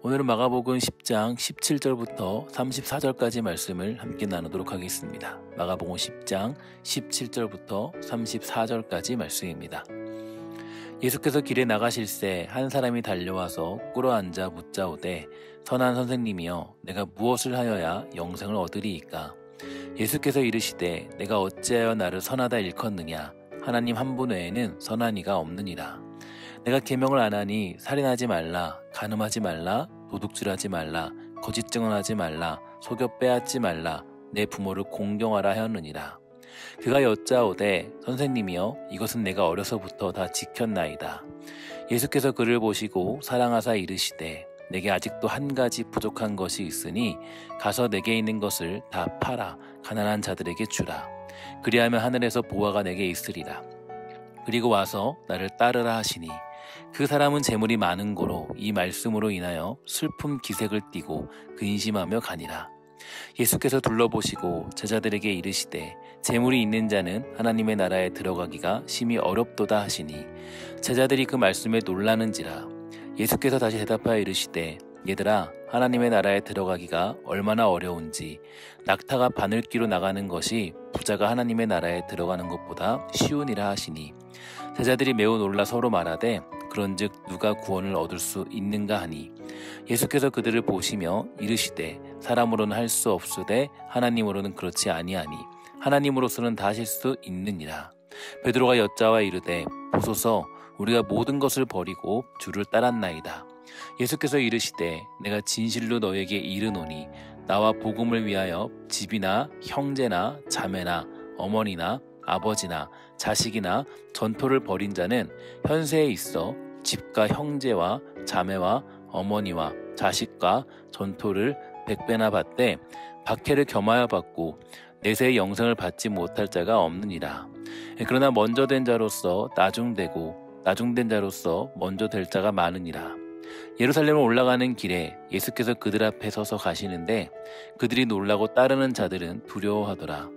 오늘은 마가복음 10장 17절부터 34절까지 말씀을 함께 나누도록 하겠습니다. 마가복음 10장 17절부터 34절까지 말씀입니다. 예수께서 길에 나가실새 한 사람이 달려와서 꿇어앉아 묻자오되 선한 선생님이여 내가 무엇을 하여야 영생을 얻으리이까? 예수께서 이르시되 내가 어찌하여 나를 선하다 일컫느냐? 하나님 한 분 외에는 선한 이가 없느니라. 내가 계명을 안 하니 살인하지 말라, 간음하지 말라, 도둑질하지 말라, 거짓 증언하지 말라, 속여 빼앗지 말라, 내 부모를 공경하라 하였느니라. 그가 여짜오되 선생님이여 이것은 내가 어려서부터 다 지켰나이다. 예수께서 그를 보시고 사랑하사 이르시되 내게 아직도 한 가지 부족한 것이 있으니 가서 내게 있는 것을 다 팔아 가난한 자들에게 주라. 그리하면 하늘에서 보화가 내게 있으리라. 그리고 와서 나를 따르라 하시니 그 사람은 재물이 많은 고로 이 말씀으로 인하여 슬픔 기색을 띠고 근심하며 가니라. 예수께서 둘러보시고 제자들에게 이르시되 재물이 있는 자는 하나님의 나라에 들어가기가 심히 어렵도다 하시니 제자들이 그 말씀에 놀라는지라. 예수께서 다시 대답하여 이르시되 얘들아 하나님의 나라에 들어가기가 얼마나 어려운지 낙타가 바늘기로 나가는 것이 부자가 하나님의 나라에 들어가는 것보다 쉬우니라 하시니 제자들이 매우 놀라 서로 말하되 그런즉 누가 구원을 얻을 수 있는가 하니 예수께서 그들을 보시며 이르시되 사람으로는 할 수 없으되 하나님으로는 그렇지 아니하니 하나님으로서는 다 하실 수 있느니라. 베드로가 여짜와 이르되 보소서 우리가 모든 것을 버리고 주를 따랐나이다. 예수께서 이르시되 내가 진실로 너에게 이르노니 나와 복음을 위하여 집이나 형제나 자매나 어머니나 아버지나 자식이나 전토를 벌인 자는 현세에 있어 집과 형제와 자매와 어머니와 자식과 전토를 100배나 받되 박해를 겸하여 받고 내세의 영생을 받지 못할 자가 없느니라. 그러나 먼저 된 자로서 나중되고 나중된 자로서 먼저 될 자가 많으니라. 예루살렘을 올라가는 길에 예수께서 그들 앞에 서서 가시는데 그들이 놀라고 따르는 자들은 두려워하더라.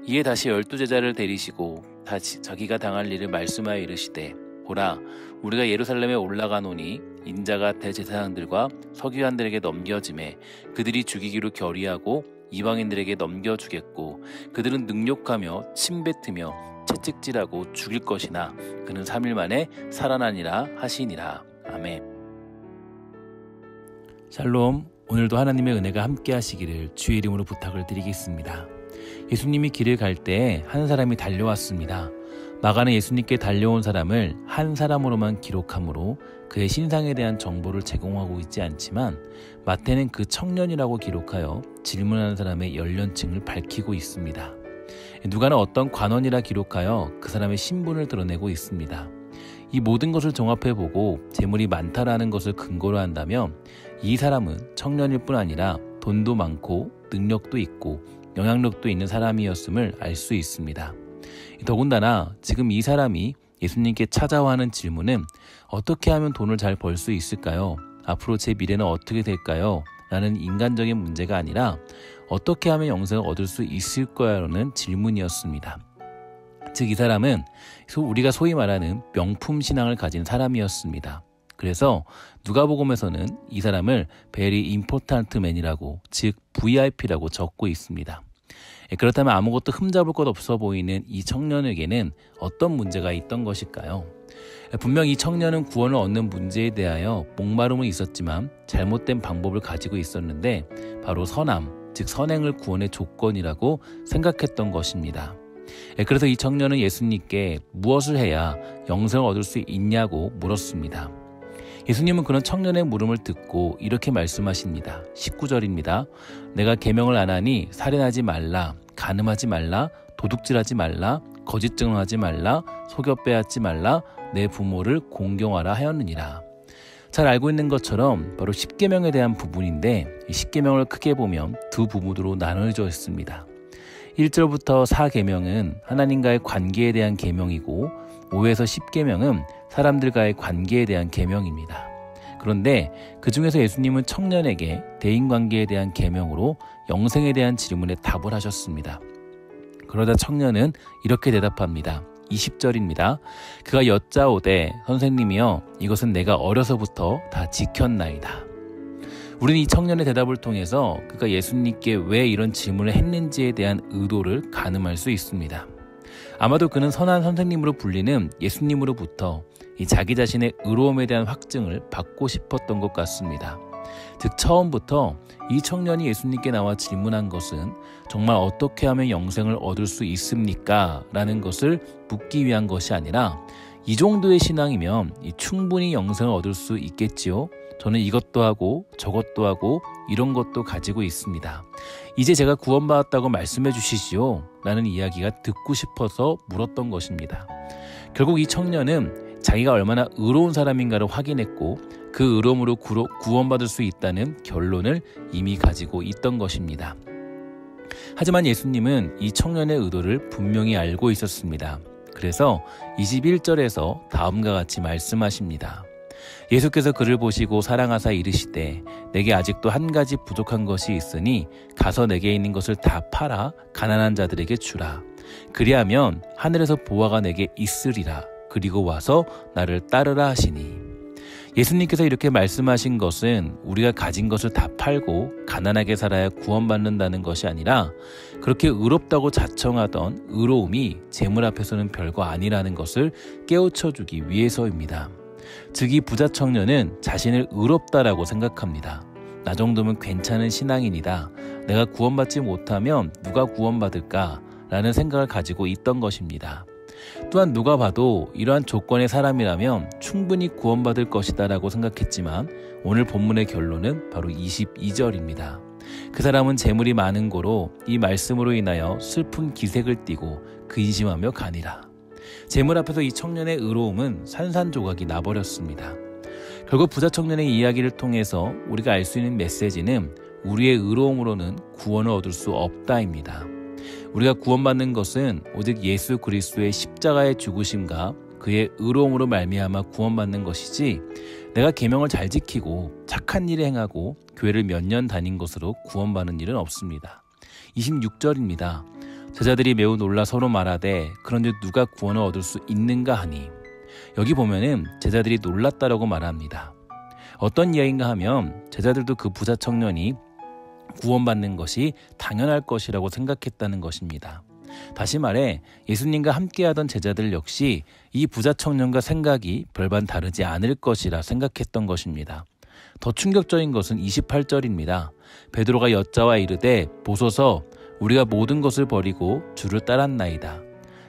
이에 다시 12제자를 데리시고 다시 자기가 당할 일을 말씀하여 이르시되 보라 우리가 예루살렘에 올라가노니 인자가 대제사장들과 서기관들에게 넘겨짐에 그들이 죽이기로 결의하고 이방인들에게 넘겨주겠고 그들은 능욕하며 침뱉으며 채찍질하고 죽일 것이나 그는 3일 만에 살아나니라 하시니라. 아멘. 샬롬. 오늘도 하나님의 은혜가 함께 하시기를 주의 이름으로 부탁을 드리겠습니다. 예수님이 길을 갈 때 한 사람이 달려왔습니다. 마가는 예수님께 달려온 사람을 한 사람으로만 기록하므로 그의 신상에 대한 정보를 제공하고 있지 않지만 마태는 그 청년이라고 기록하여 질문하는 사람의 연령층을 밝히고 있습니다. 누가는 어떤 관원이라 기록하여 그 사람의 신분을 드러내고 있습니다. 이 모든 것을 종합해보고 재물이 많다라는 것을 근거로 한다면 이 사람은 청년일 뿐 아니라 돈도 많고 능력도 있고 영향력도 있는 사람이었음을 알 수 있습니다. 더군다나 지금 이 사람이 예수님께 찾아와 하는 질문은 어떻게 하면 돈을 잘 벌 수 있을까요? 앞으로 제 미래는 어떻게 될까요? 라는 인간적인 문제가 아니라 어떻게 하면 영생을 얻을 수 있을 거야? 라는 질문이었습니다. 즉 이 사람은 우리가 소위 말하는 명품 신앙을 가진 사람이었습니다. 그래서 누가복음에서는 이 사람을 very important man이라고 즉 VIP라고 적고 있습니다. 그렇다면 아무것도 흠잡을 것 없어 보이는 이 청년에게는 어떤 문제가 있던 것일까요? 분명 이 청년은 구원을 얻는 문제에 대하여 목마름은 있었지만 잘못된 방법을 가지고 있었는데 바로 선함, 즉 선행을 구원의 조건이라고 생각했던 것입니다. 그래서 이 청년은 예수님께 무엇을 해야 영생을 얻을 수 있냐고 물었습니다. 예수님은 그런 청년의 물음을 듣고 이렇게 말씀하십니다. 19절입니다. 내가 계명을 안 하니 살인하지 말라, 간음하지 말라, 도둑질하지 말라, 거짓 증언하지 말라, 속여 빼앗지 말라, 내 부모를 공경하라 하였느니라. 잘 알고 있는 것처럼 바로 10계명에 대한 부분인데 이 10계명을 크게 보면 두 부분으로 나눠져 있습니다. 1절부터 4계명은 하나님과의 관계에 대한 계명이고 5에서 10계명은 사람들과의 관계에 대한 계명입니다. 그런데 그 중에서 예수님은 청년에게 대인관계에 대한 계명으로 영생에 대한 질문에 답을 하셨습니다. 그러자 청년은 이렇게 대답합니다. 20절입니다. 그가 여짜오되 선생님이여 이것은 내가 어려서부터 다 지켰나이다. 우리는 이 청년의 대답을 통해서 그가 예수님께 왜 이런 질문을 했는지에 대한 의도를 가늠할 수 있습니다. 아마도 그는 선한 선생님으로 불리는 예수님으로부터 이 자기 자신의 의로움에 대한 확증을 받고 싶었던 것 같습니다. 즉 처음부터 이 청년이 예수님께 나와 질문한 것은 정말 어떻게 하면 영생을 얻을 수 있습니까? 라는 것을 묻기 위한 것이 아니라 이 정도의 신앙이면 충분히 영생을 얻을 수 있겠지요? 저는 이것도 하고 저것도 하고 이런 것도 가지고 있습니다. 이제 제가 구원받았다고 말씀해 주시지요? 라는 이야기가 듣고 싶어서 물었던 것입니다. 결국 이 청년은 자기가 얼마나 의로운 사람인가를 확인했고 그 의로움으로 구원받을 수 있다는 결론을 이미 가지고 있던 것입니다. 하지만 예수님은 이 청년의 의도를 분명히 알고 있었습니다. 그래서 21절에서 다음과 같이 말씀하십니다. 예수께서 그를 보시고 사랑하사 이르시되 내게 아직도 한 가지 부족한 것이 있으니 가서 내게 있는 것을 다 팔아 가난한 자들에게 주라. 그리하면 하늘에서 보화가 내게 있으리라. 그리고 와서 나를 따르라 하시니. 예수님께서 이렇게 말씀하신 것은 우리가 가진 것을 다 팔고 가난하게 살아야 구원받는다는 것이 아니라 그렇게 의롭다고 자청하던 의로움이 재물 앞에서는 별거 아니라는 것을 깨우쳐주기 위해서입니다. 즉 이 부자 청년은 자신을 의롭다라고 생각합니다. 나 정도면 괜찮은 신앙인이다. 내가 구원받지 못하면 누가 구원받을까? 라는 생각을 가지고 있던 것입니다. 또한 누가 봐도 이러한 조건의 사람이라면 충분히 구원받을 것이다 라고 생각했지만 오늘 본문의 결론은 바로 22절입니다. 그 사람은 재물이 많은 고로 이 말씀으로 인하여 슬픈 기색을 띠고 근심하며 가니라. 재물 앞에서 이 청년의 의로움은 산산조각이 나버렸습니다. 결국 부자 청년의 이야기를 통해서 우리가 알 수 있는 메시지는 우리의 의로움으로는 구원을 얻을 수 없다입니다. 우리가 구원받는 것은 오직 예수 그리스도의 십자가의 죽으심과 그의 의로움으로 말미암아 구원받는 것이지 내가 계명을 잘 지키고 착한 일을 행하고 교회를 몇 년 다닌 것으로 구원받는 일은 없습니다. 26절입니다. 제자들이 매우 놀라 서로 말하되 그런즉 누가 구원을 얻을 수 있는가 하니. 여기 보면은 제자들이 놀랐다라고 말합니다. 어떤 이야기인가 하면 제자들도 그 부자 청년이 구원받는 것이 당연할 것이라고 생각했다는 것입니다. 다시 말해 예수님과 함께하던 제자들 역시 이 부자 청년과 생각이 별반 다르지 않을 것이라 생각했던 것입니다. 더 충격적인 것은 28절입니다. 베드로가 여짜와 이르되 보소서 우리가 모든 것을 버리고 주를 따랐나이다.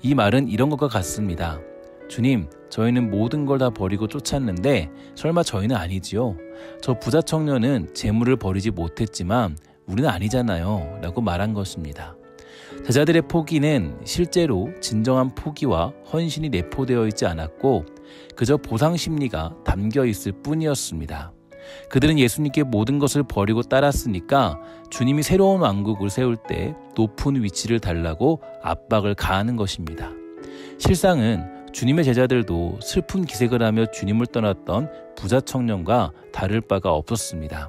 이 말은 이런 것과 같습니다. 주님, 저희는 모든 걸 다 버리고 쫓았는데 설마 저희는 아니지요? 저 부자 청년은 재물을 버리지 못했지만 우리는 아니잖아요 라고 말한 것입니다. 제자들의 포기는 실제로 진정한 포기와 헌신이 내포되어 있지 않았고 그저 보상심리가 담겨 있을 뿐이었습니다. 그들은 예수님께 모든 것을 버리고 따랐으니까 주님이 새로운 왕국을 세울 때 높은 위치를 달라고 압박을 가하는 것입니다. 실상은 주님의 제자들도 슬픈 기색을 하며 주님을 떠났던 부자 청년과 다를 바가 없었습니다.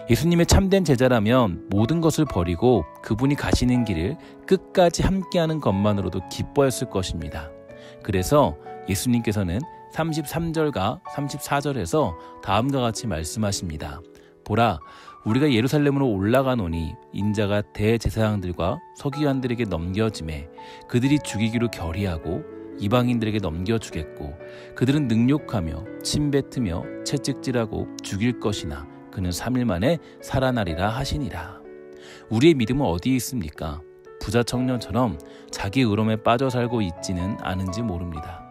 예수님의 참된 제자라면 모든 것을 버리고 그분이 가시는 길을 끝까지 함께하는 것만으로도 기뻐했을 것입니다. 그래서 예수님께서는 33절과 34절에서 다음과 같이 말씀하십니다. 보라, 우리가 예루살렘으로 올라가노니 인자가 대제사장들과 서기관들에게 넘겨지매 그들이 죽이기로 결의하고 이방인들에게 넘겨주겠고 그들은 능욕하며 침뱉으며 채찍질하고 죽일 것이나 그는 3일 만에 살아나리라 하시니라. 우리의 믿음은 어디에 있습니까? 부자 청년처럼 자기 의로움에 빠져 살고 있지는 않은지 모릅니다.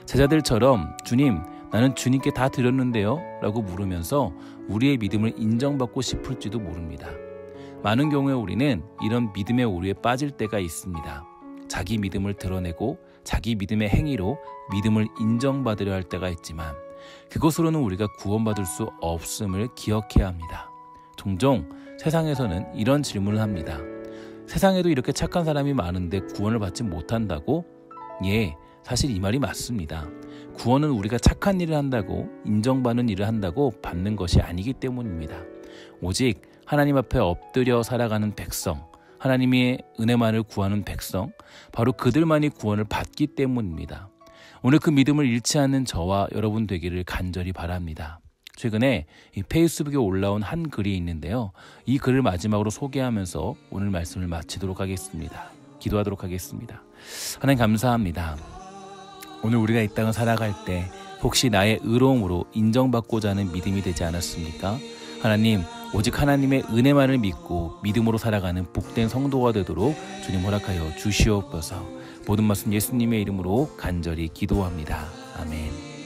제자들처럼 주님, 나는 주님께 다 드렸는데요? 라고 물으면서 우리의 믿음을 인정받고 싶을지도 모릅니다. 많은 경우에 우리는 이런 믿음의 오류에 빠질 때가 있습니다. 자기 믿음을 드러내고 자기 믿음의 행위로 믿음을 인정받으려 할 때가 있지만 그것으로는 우리가 구원받을 수 없음을 기억해야 합니다. 종종 세상에서는 이런 질문을 합니다. 세상에도 이렇게 착한 사람이 많은데 구원을 받지 못한다고? 예, 사실 이 말이 맞습니다. 구원은 우리가 착한 일을 한다고 인정받는 일을 한다고 받는 것이 아니기 때문입니다. 오직 하나님 앞에 엎드려 살아가는 백성, 하나님의 은혜만을 구하는 백성, 바로 그들만이 구원을 받기 때문입니다. 오늘 그 믿음을 잃지 않는 저와 여러분 되기를 간절히 바랍니다. 최근에 이 페이스북에 올라온 한 글이 있는데요. 이 글을 마지막으로 소개하면서 오늘 말씀을 마치도록 하겠습니다. 기도하도록 하겠습니다. 하나님 감사합니다. 오늘 우리가 이 땅을 살아갈 때 혹시 나의 의로움으로 인정받고자 하는 믿음이 되지 않았습니까? 하나님, 오직 하나님의 은혜만을 믿고 믿음으로 살아가는 복된 성도가 되도록 주님 허락하여 주시옵소서. 모든 말씀 예수님의 이름으로 간절히 기도합니다. 아멘.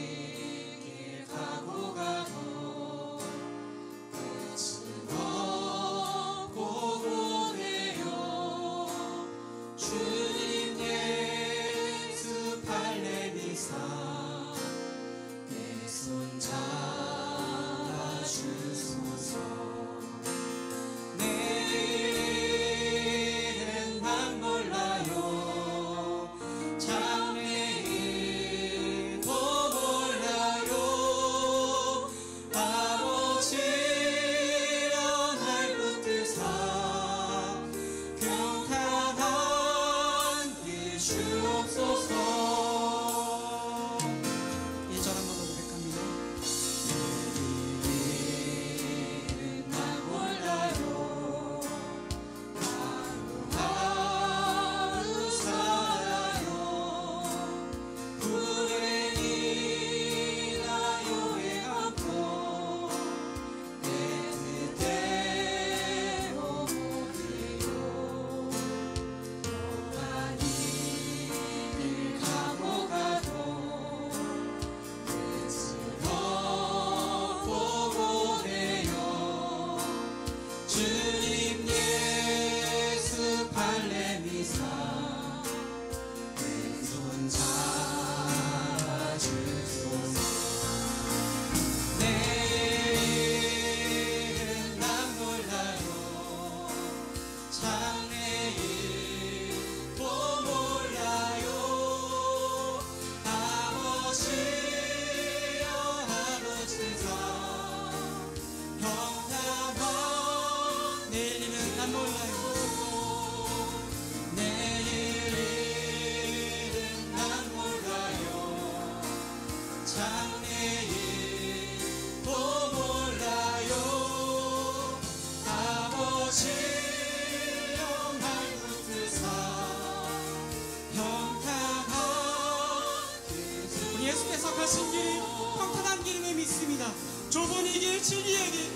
예수께서 가신 길이 평탄한 길임을 믿습니다. 좁은 이 길, 진리의 길,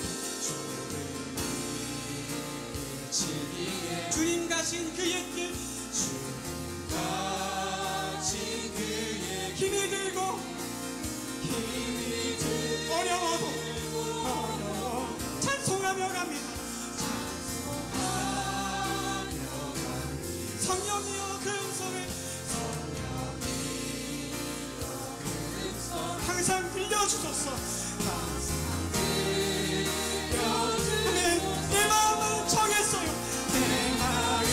주님 가신 그의 길, 힘이 들고 어려워도 찬송하며 갑니다. 성령이여 그 음성을 항상 들려주소서. 아멘. 내 마음은 정했어요. 내 마음은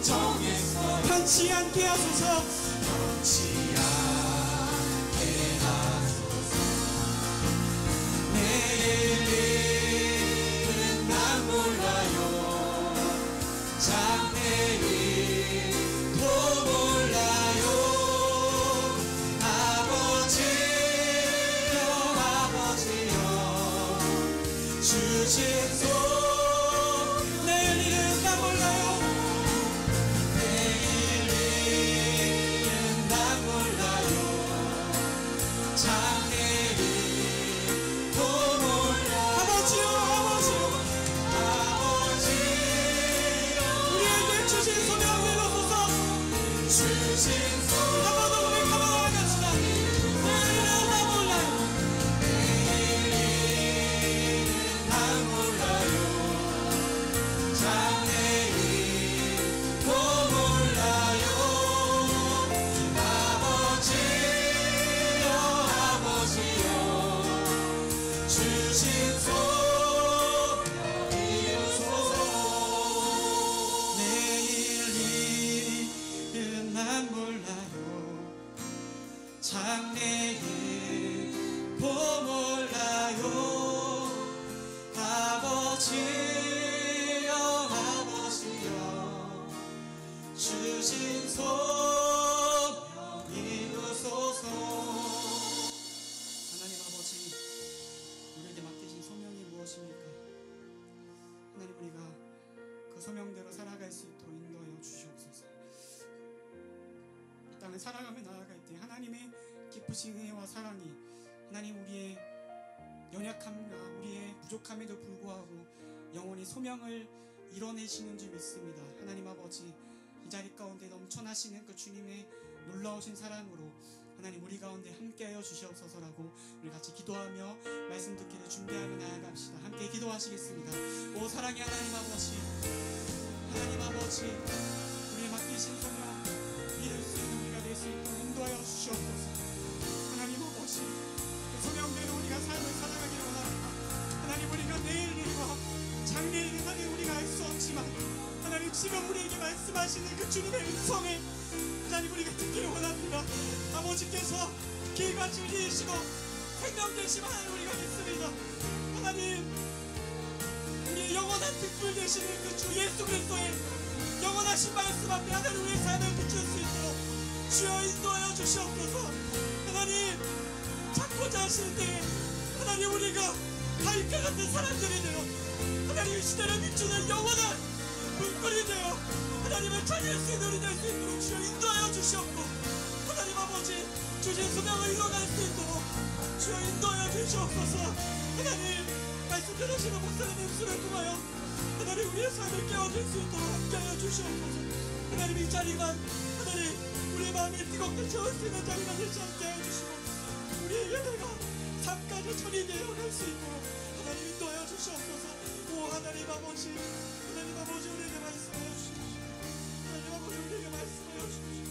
정했어요. 변치 않게 하소서. 변치 않게 하소서. 내일은 난 몰라요. 장래일도 몰라요. 주신 손 내일 일은 난 몰라요. 내일 일은 난 몰라요. 장래일도 몰라요. 아버지요 아버지요 아버지요 우리에게 주신 소명 내려소서. 주신 손 한번 더 우리 가만히 갑시다. 내일 일은 난 몰라요. 장래일도 몰라요. 아버지여 아버지여 주신 소명 이루소서. 하나님 아버지 소명대로 살아갈 수 있도록 인도하여 주시옵소서. 이 땅을 살아가며 나아갈 때 하나님의 기쁘신 은혜와 사랑이 하나님 우리의 연약함과 우리의 부족함에도 불구하고 영원히 소명을 이뤄내시는 줄 믿습니다. 하나님 아버지, 이 자리 가운데 넘쳐나시는 그 주님의 놀라우신 사랑으로 하나님 우리 가운데 함께하여 주시옵소서라고 우리 같이 기도하며 말씀 듣기를 준비하며 나아갑시다. 함께 기도하시겠습니다. 오 사랑의 하나님 아버지, 하나님 아버지, 우리의 맡기신 소명 이룰 수 있는 우리가 될 수 있도록 인도하여 주시옵소서. 하나님 아버지, 그 소명대로 우리가 삶을 살아가기를 원합니다. 하나님 우리가 내일과 장래일은 하나님 우리가 알 수 없지만 하나님 지금 우리에게 말씀하시는 그 주님의 음성을 하나님 우리가 듣기를 원합니다. 아버지께서 길과 진리이시고 생명 되시면 하나님 우리가 믿습니다. 하나님 우리의 영원한 특불 되시는 그 주 예수 그리스도의 영원하신 말씀 앞에 하나님 우리의 삶을 비출 수 있도록 주여 인도하여 주시옵소서. 하나님 찾고자 하실 때에 하나님 우리가 바위과 같은 사람들이 되어 하나님 이 시대를 비추는 영원한 불꽃이 되어 하나님을 찾을 수 있는 우리 될 수 있도록 주여 인도하여 주시옵고 하나님 아버지 주신 소명을 이뤄갈 수 있도록 주여 인도하여 주시옵소서. 하나님 말씀 들으시는 목사님 입술을 통하여 하나님 우리의 삶을 깨워줄 수 있도록 함께하여 주시옵소서. 하나님 이 자리만 하나님 우리의 마음이 뜨겁게 채울 수 있는 자리가 되지 않게 하여 주시고 우리의 예배가 삶까지 전이되어 갈 수 있도록 하나님 인도하여 주시옵소서. 오 하나님 아버지, 하나님 아버지 우리에게 말씀하여 주십시오. 하나님 아버지 우리에게 말씀하여 주십시오.